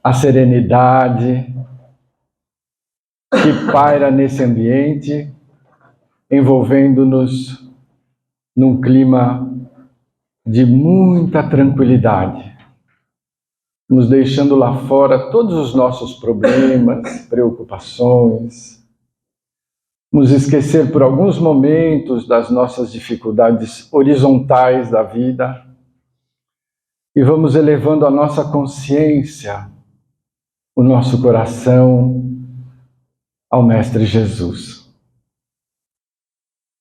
A serenidade que paira nesse ambiente, envolvendo-nos num clima de muita tranquilidade, nos deixando lá fora todos os nossos problemas, preocupações, nos esquecer por alguns momentos das nossas dificuldades horizontais da vida e vamos elevando a nossa consciência, o nosso coração ao Mestre Jesus.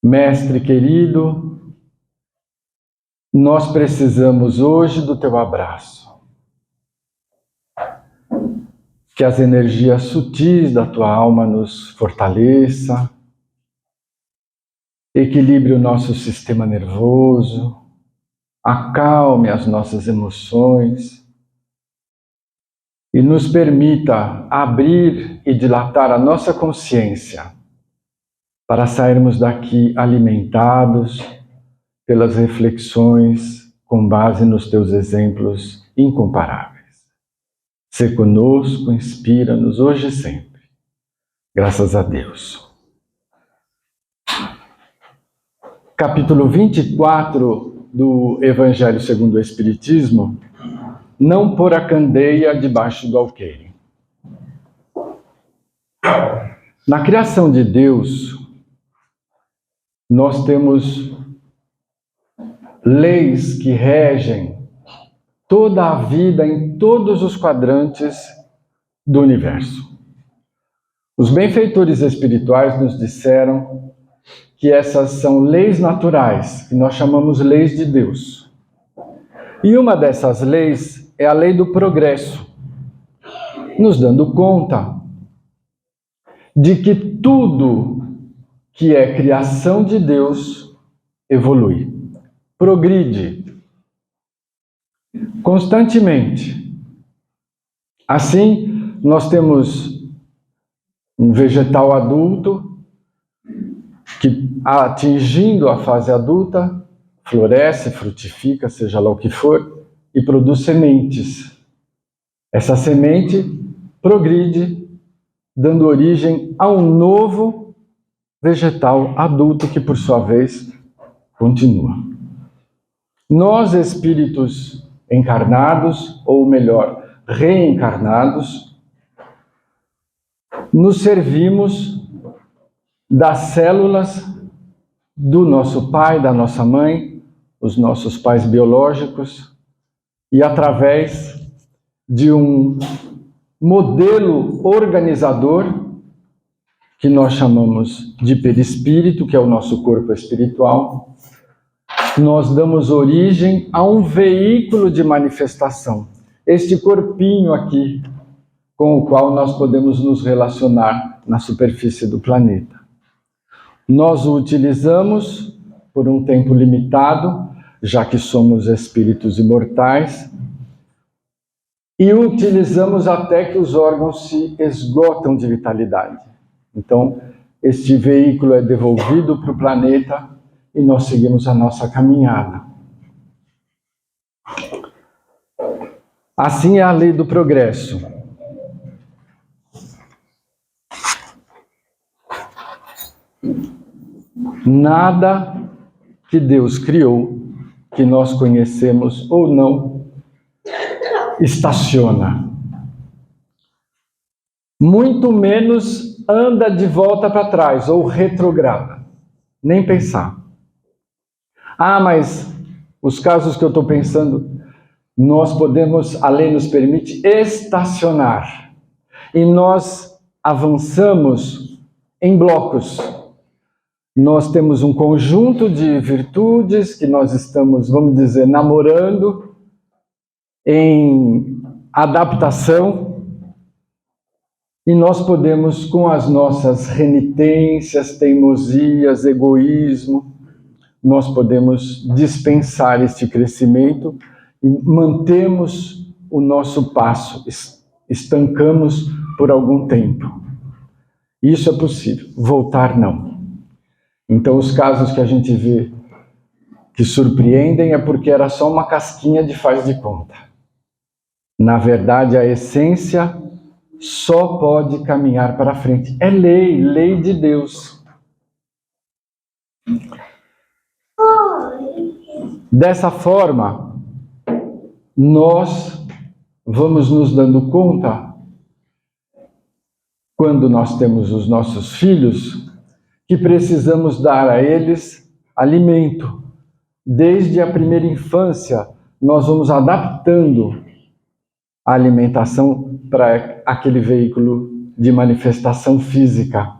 Mestre querido, nós precisamos hoje do teu abraço. Que as energias sutis da tua alma nos fortaleça, equilibre o nosso sistema nervoso, acalme as nossas emoções e nos permita abrir e dilatar a nossa consciência para sairmos daqui alimentados pelas reflexões com base nos teus exemplos incomparáveis. Sê conosco, inspira-nos hoje e sempre. Graças a Deus. Capítulo 24 do Evangelho segundo o Espiritismo, não pôr a candeia debaixo do alqueire. Na criação de Deus, nós temos leis que regem toda a vida em todos os quadrantes do universo. Os benfeitores espirituais nos disseram que essas são leis naturais, que nós chamamos leis de Deus. E uma dessas leis é a lei do progresso, nos dando conta de que tudo que é criação de Deus evolui, progride constantemente. Assim, nós temos um vegetal adulto que, atingindo a fase adulta, floresce, frutifica, seja lá o que for, e produz sementes. Essa semente progride, dando origem a um novo vegetal adulto que, por sua vez, continua. Nós, espíritos encarnados, ou melhor, reencarnados, nos servimos das células do nosso pai, da nossa mãe, os nossos pais biológicos, e através de um modelo organizador que nós chamamos de perispírito, que é o nosso corpo espiritual, nós damos origem a um veículo de manifestação, este corpinho aqui, com o qual nós podemos nos relacionar na superfície do planeta. Nós o utilizamos por um tempo limitado, já que somos espíritos imortais, e o utilizamos até que os órgãos se esgotam de vitalidade. Então, este veículo é devolvido para o planeta e nós seguimos a nossa caminhada. Assim é a lei do progresso. Nada que Deus criou, que nós conhecemos ou não, estaciona. Muito menos anda de volta para trás ou retrograda. Nem pensar. Ah, mas os casos que eu estou pensando, nós podemos, a lei nos permite estacionar. E nós avançamos em blocos. Nós temos um conjunto de virtudes que nós estamos, vamos dizer, namorando, em adaptação, e nós podemos, com as nossas renitências, teimosias, egoísmo, nós podemos dispensar este crescimento e mantemos o nosso passo, estancamos por algum tempo. Isso é possível, voltar não. Então, os casos que a gente vê que surpreendem é porque era só uma casquinha de faz de conta. Na verdade, a essência só pode caminhar para frente. É lei, lei de Deus. Dessa forma, nós vamos nos dando conta, quando nós temos os nossos filhos, que precisamos dar a eles alimento. Desde a primeira infância, nós vamos adaptando a alimentação para aquele veículo de manifestação física.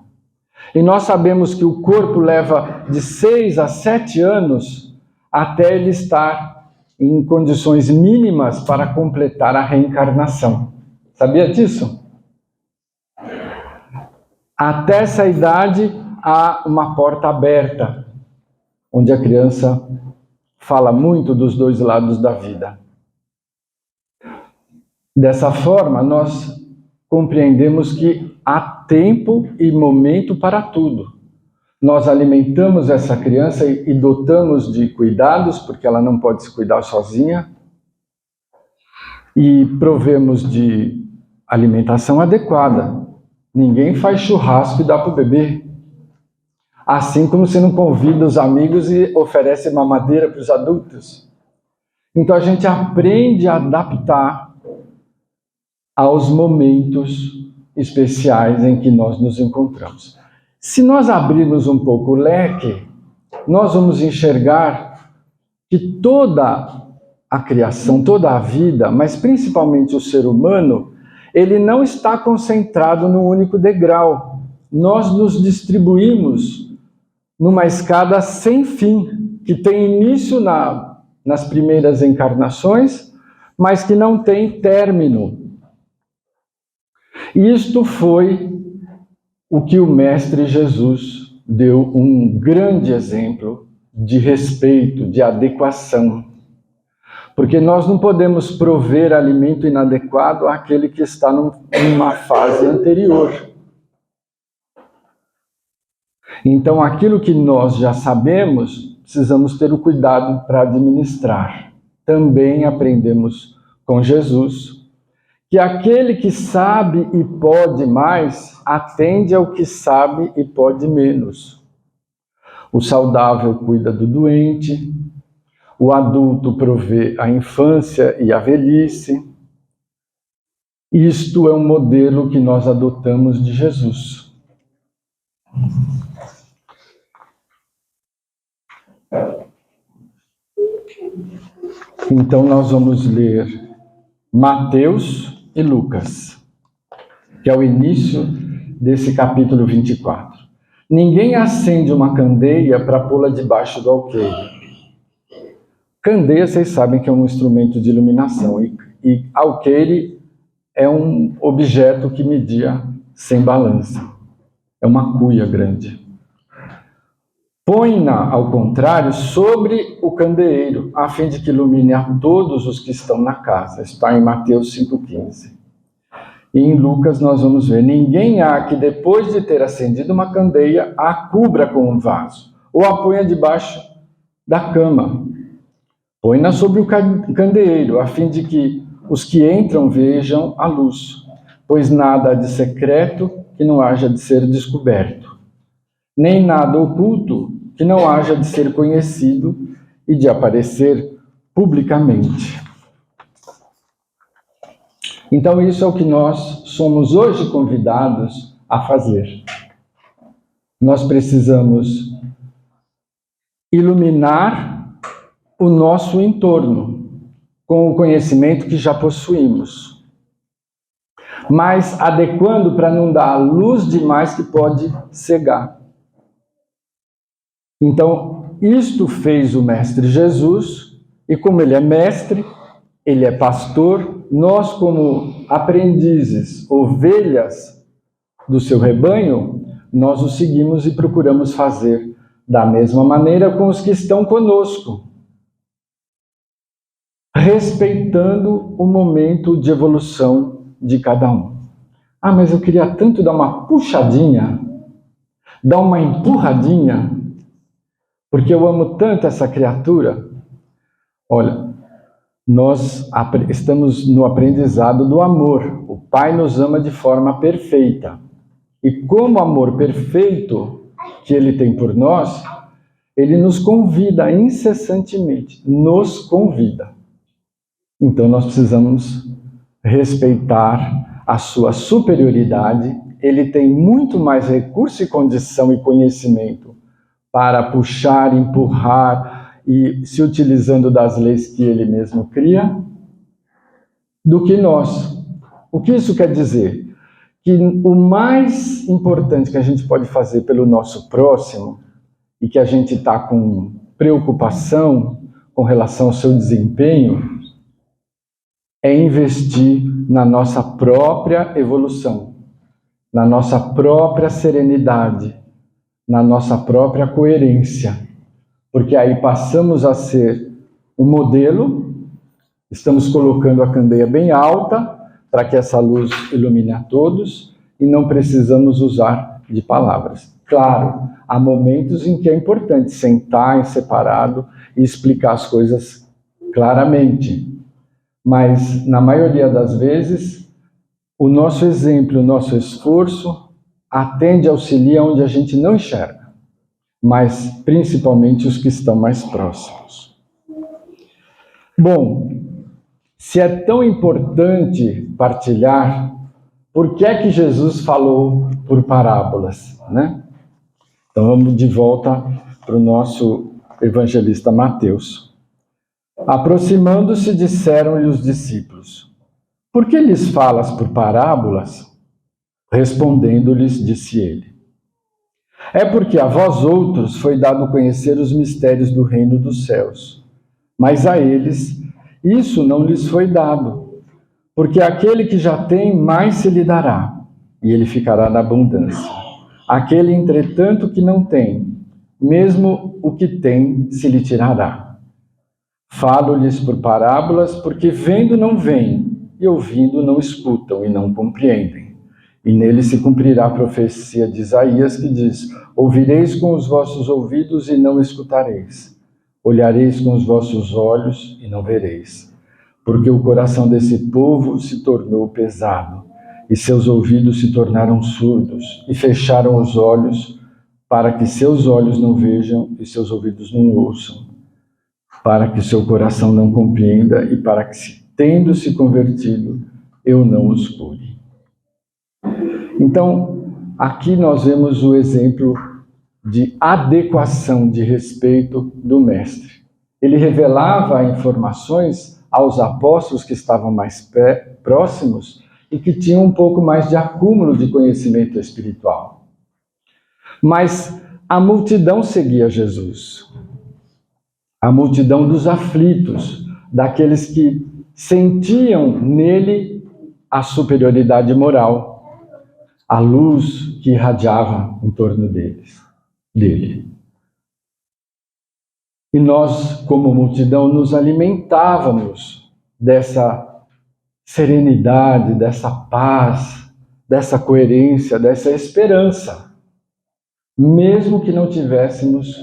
E nós sabemos que o corpo leva de 6 a 7 anos até ele estar em condições mínimas para completar a reencarnação. Sabia disso? Até essa idade há uma porta aberta, onde a criança fala muito dos dois lados da vida. Dessa forma, nós compreendemos que há tempo e momento para tudo. Nós alimentamos essa criança e dotamos de cuidados, porque ela não pode se cuidar sozinha, e provemos de alimentação adequada. Ninguém faz churrasco e dá para o bebê. Assim como você não convida os amigos e oferece mamadeira para os adultos. Então a gente aprende a adaptar aos momentos especiais em que nós nos encontramos. Se nós abrirmos um pouco o leque, nós vamos enxergar que toda a criação, toda a vida, mas principalmente o ser humano, ele não está concentrado num único degrau. Nós nos distribuímos numa escada sem fim, que tem início nas primeiras encarnações, mas que não tem término. Isto foi o que o Mestre Jesus deu um grande exemplo de respeito, de adequação. Porque nós não podemos prover alimento inadequado àquele que está numa fase anterior. Então, aquilo que nós já sabemos, precisamos ter o cuidado para administrar. Também aprendemos com Jesus que aquele que sabe e pode mais, atende ao que sabe e pode menos. O saudável cuida do doente, o adulto provê a infância e a velhice. Isto é um modelo que nós adotamos de Jesus. Então nós vamos ler Mateus e Lucas, que é o início desse capítulo 24. Ninguém acende uma candeia para pô-la debaixo do alqueire. Candeia, vocês sabem que é um instrumento de iluminação, e alqueire é um objeto que media sem balança. É uma cuia grande. Põe-na, ao contrário, sobre o candeeiro, a fim de que ilumine a todos os que estão na casa. Está em Mateus 5,15. E em Lucas nós vamos ver: ninguém há que depois de ter acendido uma candeia, a cubra com um vaso, ou a ponha debaixo da cama. Põe-na sobre o candeeiro, a fim de que os que entram vejam a luz, pois nada há de secreto que não haja de ser descoberto, nem nada oculto que não haja de ser conhecido e de aparecer publicamente. Então isso é o que nós somos hoje convidados a fazer. Nós precisamos iluminar o nosso entorno com o conhecimento que já possuímos, mas adequando para não dar luz demais que pode cegar. Então, isto fez o Mestre Jesus, e como ele é mestre, ele é pastor, nós como aprendizes, ovelhas do seu rebanho, nós o seguimos e procuramos fazer da mesma maneira com os que estão conosco, respeitando o momento de evolução de cada um. Ah, mas eu queria tanto dar uma puxadinha, dar uma empurradinha. Porque eu amo tanto essa criatura. Olha, nós estamos no aprendizado do amor. O Pai nos ama de forma perfeita. E como amor perfeito que Ele tem por nós, Ele nos convida incessantemente, nos convida. Então nós precisamos respeitar a sua superioridade. Ele tem muito mais recurso e condição e conhecimento para puxar, empurrar e se utilizando das leis que Ele mesmo cria, do que nós. O que isso quer dizer? Que o mais importante que a gente pode fazer pelo nosso próximo e que a gente está com preocupação com relação ao seu desempenho é investir na nossa própria evolução, na nossa própria serenidade, na nossa própria coerência, porque aí passamos a ser um modelo, estamos colocando a candeia bem alta para que essa luz ilumine a todos e não precisamos usar de palavras. Claro, há momentos em que é importante sentar em separado e explicar as coisas claramente, mas na maioria das vezes o nosso exemplo, o nosso esforço atende e auxilia onde a gente não enxerga, mas principalmente os que estão mais próximos. Bom, se é tão importante partilhar, por que é que Jesus falou por parábolas, né? Então vamos de volta para o nosso evangelista Mateus. Aproximando-se, disseram-lhe os discípulos: por que lhes falas por parábolas? Respondendo-lhes, disse ele: é porque a vós outros foi dado conhecer os mistérios do reino dos céus, mas a eles isso não lhes foi dado, porque aquele que já tem, mais se lhe dará, e ele ficará na abundância. Aquele, entretanto, que não tem, mesmo o que tem, se lhe tirará. Falo-lhes por parábolas, porque vendo não veem, e ouvindo não escutam e não compreendem. E nele se cumprirá a profecia de Isaías, que diz: ouvireis com os vossos ouvidos e não escutareis. Olhareis com os vossos olhos e não vereis. Porque o coração desse povo se tornou pesado, e seus ouvidos se tornaram surdos, e fecharam os olhos, para que seus olhos não vejam e seus ouvidos não ouçam, para que seu coração não compreenda e para que, tendo se convertido, eu não os cure. Então, aqui nós vemos o exemplo de adequação, de respeito do mestre. Ele revelava informações aos apóstolos que estavam mais próximos e que tinham um pouco mais de acúmulo de conhecimento espiritual. Mas a multidão seguia Jesus. A multidão dos aflitos, daqueles que sentiam nele a superioridade moral, a luz que irradiava em torno dele. E nós, como multidão, nos alimentávamos dessa serenidade, dessa paz, dessa coerência, dessa esperança, mesmo que não tivéssemos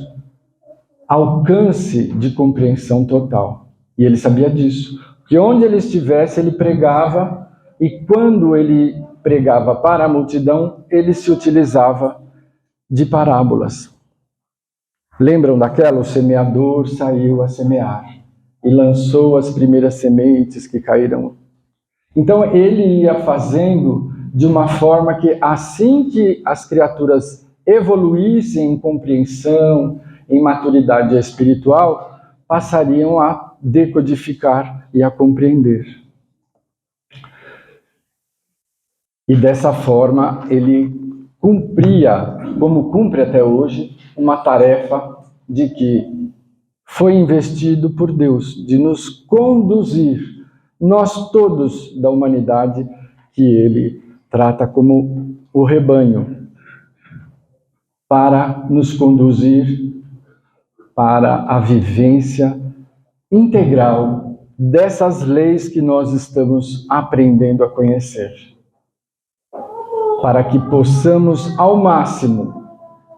alcance de compreensão total. E ele sabia disso, que onde ele estivesse, ele pregava, e quando ele pregava para a multidão, ele se utilizava de parábolas. Lembram daquela? O semeador saiu a semear e lançou as primeiras sementes que caíram. Então ele ia fazendo de uma forma que, assim que as criaturas evoluíssem em compreensão, em maturidade espiritual, passariam a decodificar e a compreender. E dessa forma ele cumpria, como cumpre até hoje, uma tarefa de que foi investido por Deus, de nos conduzir, nós todos da humanidade, que ele trata como o rebanho, para nos conduzir para a vivência integral dessas leis que nós estamos aprendendo a conhecer, para que possamos ao máximo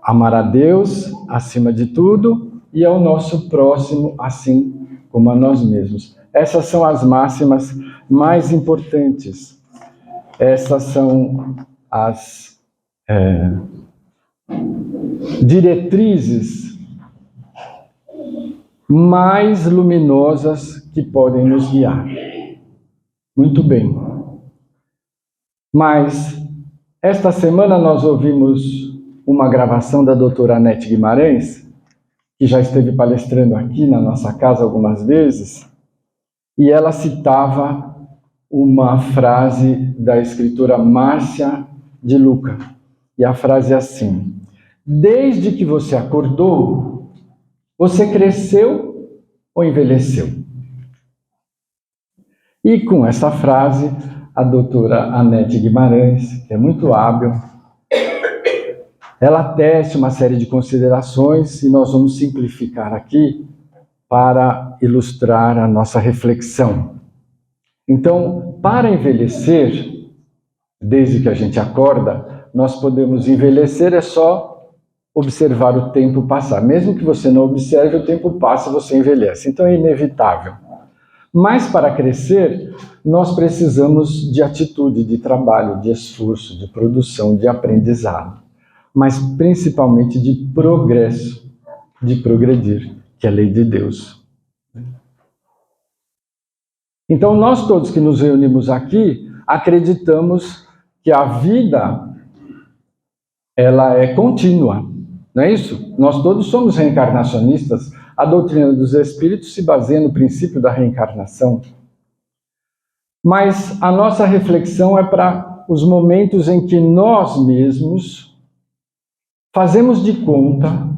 amar a Deus acima de tudo, e ao nosso próximo, assim como a nós mesmos. Essas são as máximas mais importantes. Essas são as diretrizes mais luminosas que podem nos guiar. Muito bem. Mas esta semana nós ouvimos uma gravação da doutora Anete Guimarães, que já esteve palestrando aqui na nossa casa algumas vezes, e ela citava uma frase da escritora Márcia de Luca. E a frase é assim: desde que você acordou, você cresceu ou envelheceu? E com essa frase, a doutora Anete Guimarães, que é muito hábil, ela tece uma série de considerações e nós vamos simplificar aqui para ilustrar a nossa reflexão. Então, para envelhecer, desde que a gente acorda, nós podemos envelhecer é só observar o tempo passar. Mesmo que você não observe, o tempo passa e você envelhece. Então é inevitável. Mas para crescer, nós precisamos de atitude, de trabalho, de esforço, de produção, de aprendizado. Mas principalmente de progresso, de progredir, que é a lei de Deus. Então nós todos que nos reunimos aqui, acreditamos que a vida, ela é contínua, não é isso? Nós todos somos reencarnacionistas. A doutrina dos espíritos se baseia no princípio da reencarnação. Mas a nossa reflexão é para os momentos em que nós mesmos fazemos de conta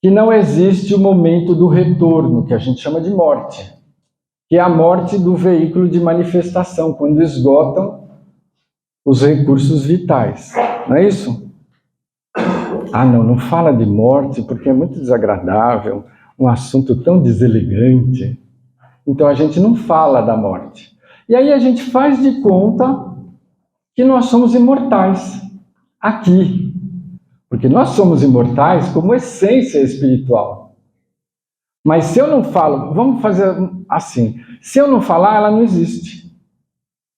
que não existe o momento do retorno, que a gente chama de morte, que é a morte do veículo de manifestação, quando esgotam os recursos vitais, não é isso? Ah, não fala de morte porque é muito desagradável, um assunto tão deselegante. Então a gente não fala da morte. E aí a gente faz de conta que nós somos imortais aqui. Porque nós somos imortais como essência espiritual. Mas se eu não falo, vamos fazer assim, se eu não falar, ela não existe.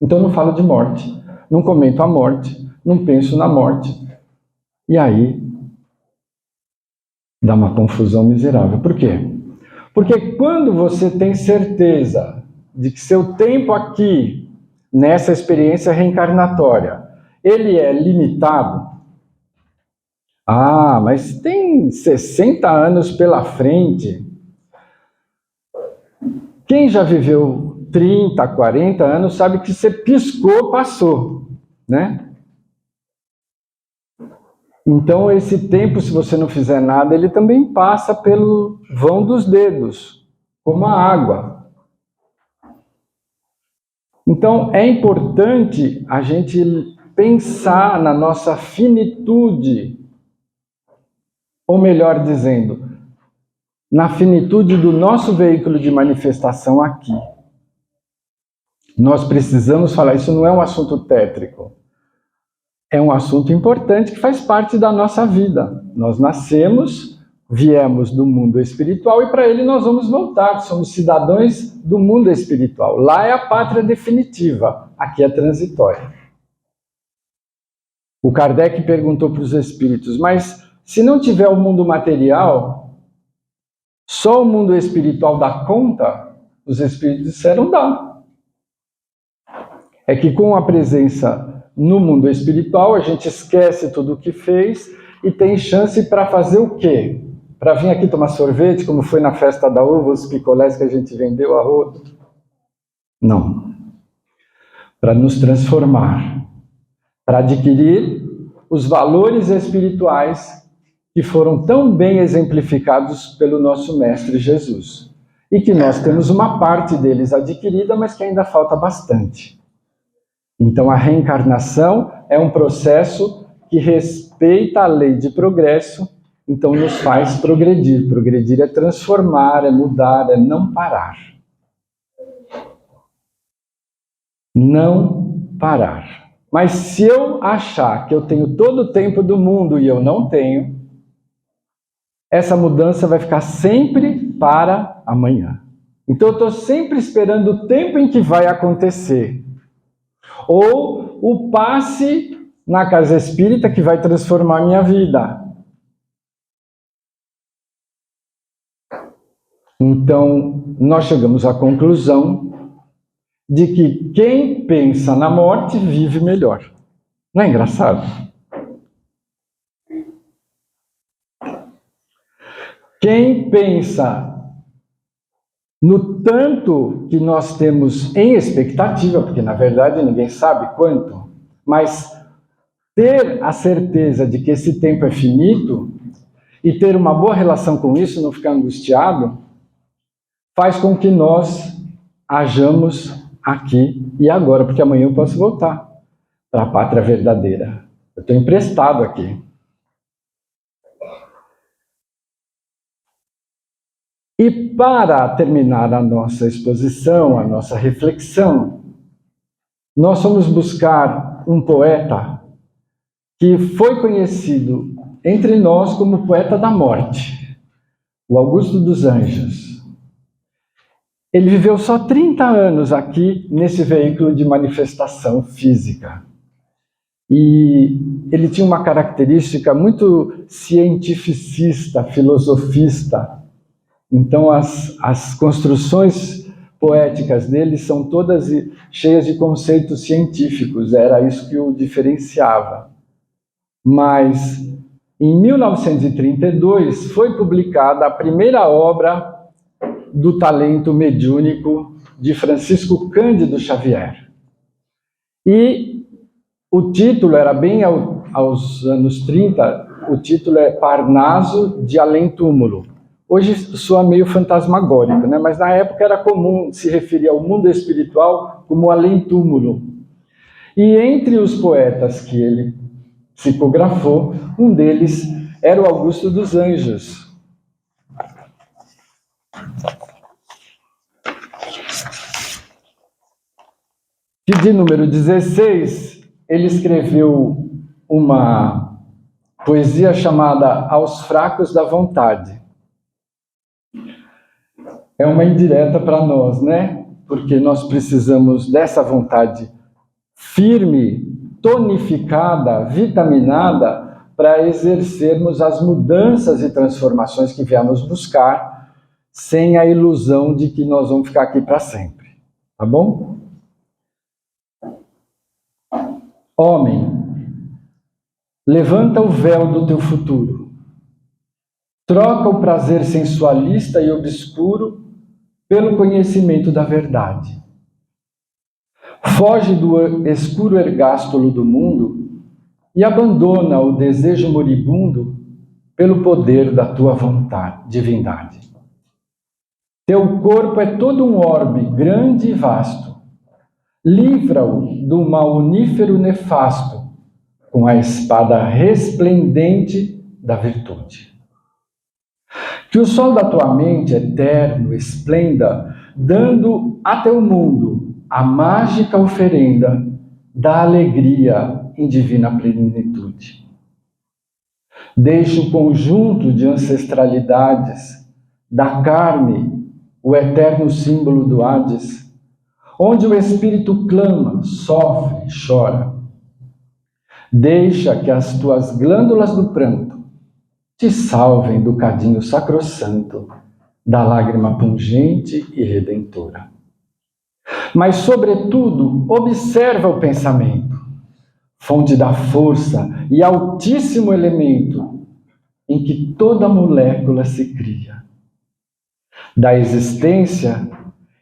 Então eu não falo de morte, não comento a morte, não penso na morte. E aí dá uma confusão miserável. Por quê? Porque quando você tem certeza de que seu tempo aqui, nessa experiência reencarnatória, ele é limitado. Ah, mas tem 60 anos pela frente. Quem já viveu 30, 40 anos sabe que você piscou, passou, né? Então, esse tempo, se você não fizer nada, ele também passa pelo vão dos dedos, como a água. Então, é importante a gente pensar na nossa finitude, ou melhor dizendo, na finitude do nosso veículo de manifestação aqui. Nós precisamos falar, isso não é um assunto tétrico. É um assunto importante que faz parte da nossa vida. Nós nascemos, viemos do mundo espiritual e para ele nós vamos voltar. Somos cidadãos do mundo espiritual. Lá é a pátria definitiva, aqui é transitória. O Kardec perguntou para os espíritos, mas se não tiver o mundo material, só o mundo espiritual dá conta? Os espíritos disseram, dá. É que com a presença no mundo espiritual, a gente esquece tudo o que fez e tem chance para fazer o quê? Para vir aqui tomar sorvete, como foi na festa da uva, os picolés que a gente vendeu a rodo? Não. Para nos transformar, para adquirir os valores espirituais que foram tão bem exemplificados pelo nosso Mestre Jesus. E que nós temos uma parte deles adquirida, mas que ainda falta bastante. Então, a reencarnação é um processo que respeita a lei de progresso, então nos faz progredir. Progredir é transformar, é mudar, é não parar. Não parar. Mas se eu achar que eu tenho todo o tempo do mundo e eu não tenho, essa mudança vai ficar sempre para amanhã. Então eu estou sempre esperando o tempo em que vai acontecer. Ou o passe na casa espírita que vai transformar a minha vida. Então, nós chegamos à conclusão de que quem pensa na morte vive melhor. Não é engraçado? Quem pensa no tanto que nós temos em expectativa, porque na verdade ninguém sabe quanto, mas ter a certeza de que esse tempo é finito e ter uma boa relação com isso, não ficar angustiado, faz com que nós hajamos aqui e agora, porque amanhã eu posso voltar para a pátria verdadeira. Eu estou emprestado aqui. E para terminar a nossa exposição, a nossa reflexão, nós vamos buscar um poeta que foi conhecido entre nós como poeta da morte, o Augusto dos Anjos. Ele viveu só 30 anos aqui nesse veículo de manifestação física. E ele tinha uma característica muito cientificista, filosofista. Então as construções poéticas dele são todas cheias de conceitos científicos, era isso que o diferenciava. Mas em 1932 foi publicada a primeira obra do talento mediúnico de Francisco Cândido Xavier. E o título era bem aos anos 30, o título é Parnaso de Além-Túmulo. Hoje soa meio fantasmagórico, né? Mas na época era comum se referir ao mundo espiritual como além-túmulo. E entre os poetas que ele psicografou, um deles era o Augusto dos Anjos. E de número 16, ele escreveu uma poesia chamada Aos Fracos da Vontade. É uma indireta para nós, né? Porque nós precisamos dessa vontade firme, tonificada, vitaminada, para exercermos as mudanças e transformações que viemos buscar, sem a ilusão de que nós vamos ficar aqui para sempre. Tá bom? Homem, levanta o véu do teu futuro. Troca o prazer sensualista e obscuro pelo conhecimento da verdade. Foge do escuro ergástulo do mundo e abandona o desejo moribundo pelo poder da tua vontade, divindade. Teu corpo é todo um orbe grande e vasto. Livra-o do maunífero nefasto com a espada resplendente da virtude. Que o sol da tua mente eterno esplenda, dando a teu mundo a mágica oferenda da alegria em divina plenitude. Deixe o conjunto de ancestralidades da carne, o eterno símbolo do Hades, onde o espírito clama, sofre, chora. Deixa que as tuas glândulas do pranto te salvem do cadinho sacrossanto, da lágrima pungente e redentora. Mas, sobretudo, observa o pensamento, fonte da força e altíssimo elemento em que toda molécula se cria. Da existência,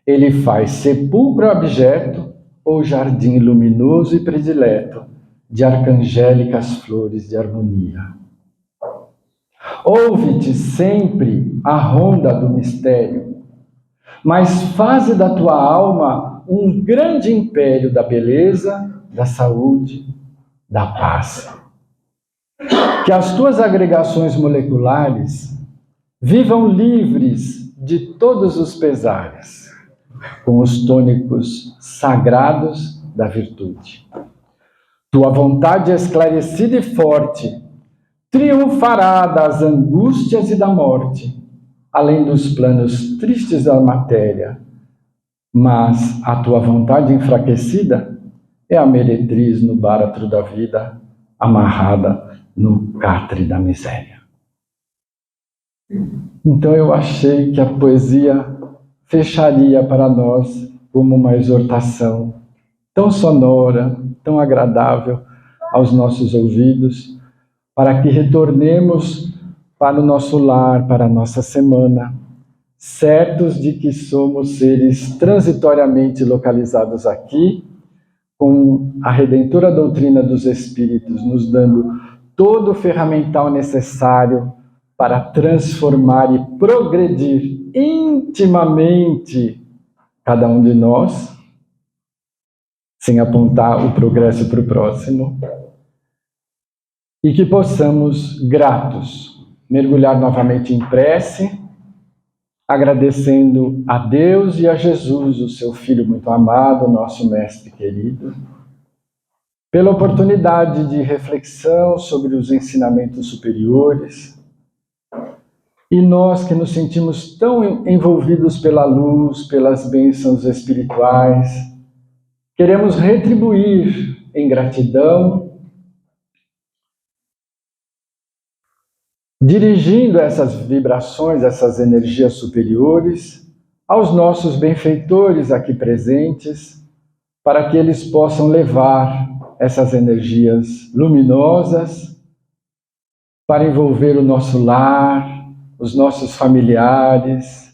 ele faz sepulcro abjeto ou jardim luminoso e predileto de arcangélicas flores de harmonia. Ouve-te sempre a ronda do mistério, mas faze da tua alma um grande império da beleza, da saúde, da paz. Que as tuas agregações moleculares vivam livres de todos os pesares, com os tônicos sagrados da virtude. Tua vontade esclarecida e forte triunfará das angústias e da morte, além dos planos tristes da matéria. Mas a tua vontade enfraquecida é a meretriz no báratro da vida, amarrada no catre da miséria. Então eu achei que a poesia fecharia para nós como uma exortação tão sonora, tão agradável aos nossos ouvidos, para que retornemos para o nosso lar, para a nossa semana, certos de que somos seres transitoriamente localizados aqui, com a redentora doutrina dos Espíritos nos dando todo o ferramental necessário para transformar e progredir intimamente cada um de nós, sem apontar o progresso para o próximo, e que possamos, gratos, mergulhar novamente em prece, agradecendo a Deus e a Jesus, o seu Filho muito amado, nosso Mestre querido, pela oportunidade de reflexão sobre os ensinamentos superiores. E nós que nos sentimos tão envolvidos pela luz, pelas bênçãos espirituais, queremos retribuir em gratidão, dirigindo essas vibrações, essas energias superiores aos nossos benfeitores aqui presentes, para que eles possam levar essas energias luminosas para envolver o nosso lar, os nossos familiares,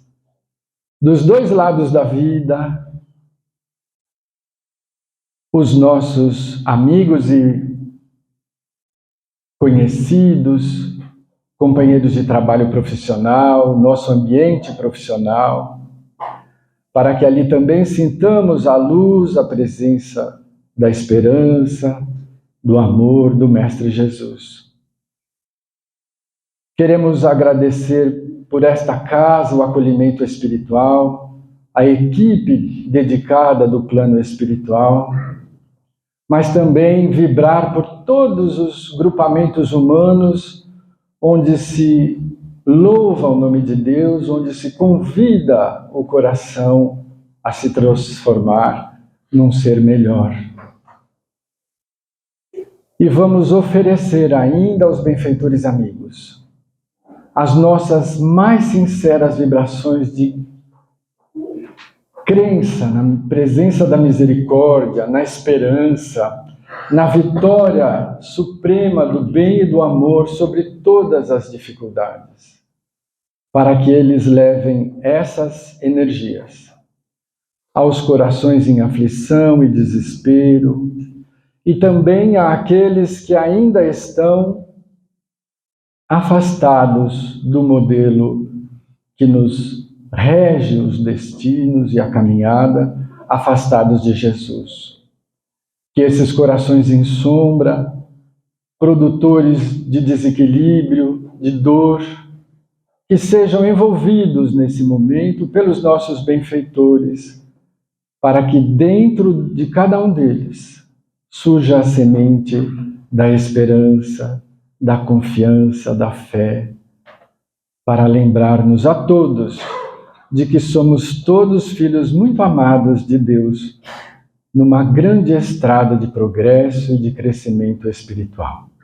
dos dois lados da vida, os nossos amigos e conhecidos, companheiros de trabalho profissional, nosso ambiente profissional, para que ali também sintamos a luz, a presença da esperança, do amor do Mestre Jesus. Queremos agradecer por esta casa, o acolhimento espiritual, a equipe dedicada do plano espiritual, mas também vibrar por todos os grupamentos humanos onde se louva o nome de Deus, onde se convida o coração a se transformar num ser melhor. E vamos oferecer ainda aos benfeitores amigos as nossas mais sinceras vibrações de crença na presença da misericórdia, na esperança, na vitória suprema do bem e do amor sobre todas as dificuldades, para que eles levem essas energias aos corações em aflição e desespero, e também àqueles que ainda estão afastados do modelo que nos rege os destinos e a caminhada, afastados de Jesus. Que esses corações em sombra, produtores de desequilíbrio, de dor, que sejam envolvidos nesse momento pelos nossos benfeitores, para que dentro de cada um deles surja a semente da esperança, da confiança, da fé, para lembrar-nos a todos de que somos todos filhos muito amados de Deus, numa grande estrada de progresso e de crescimento espiritual.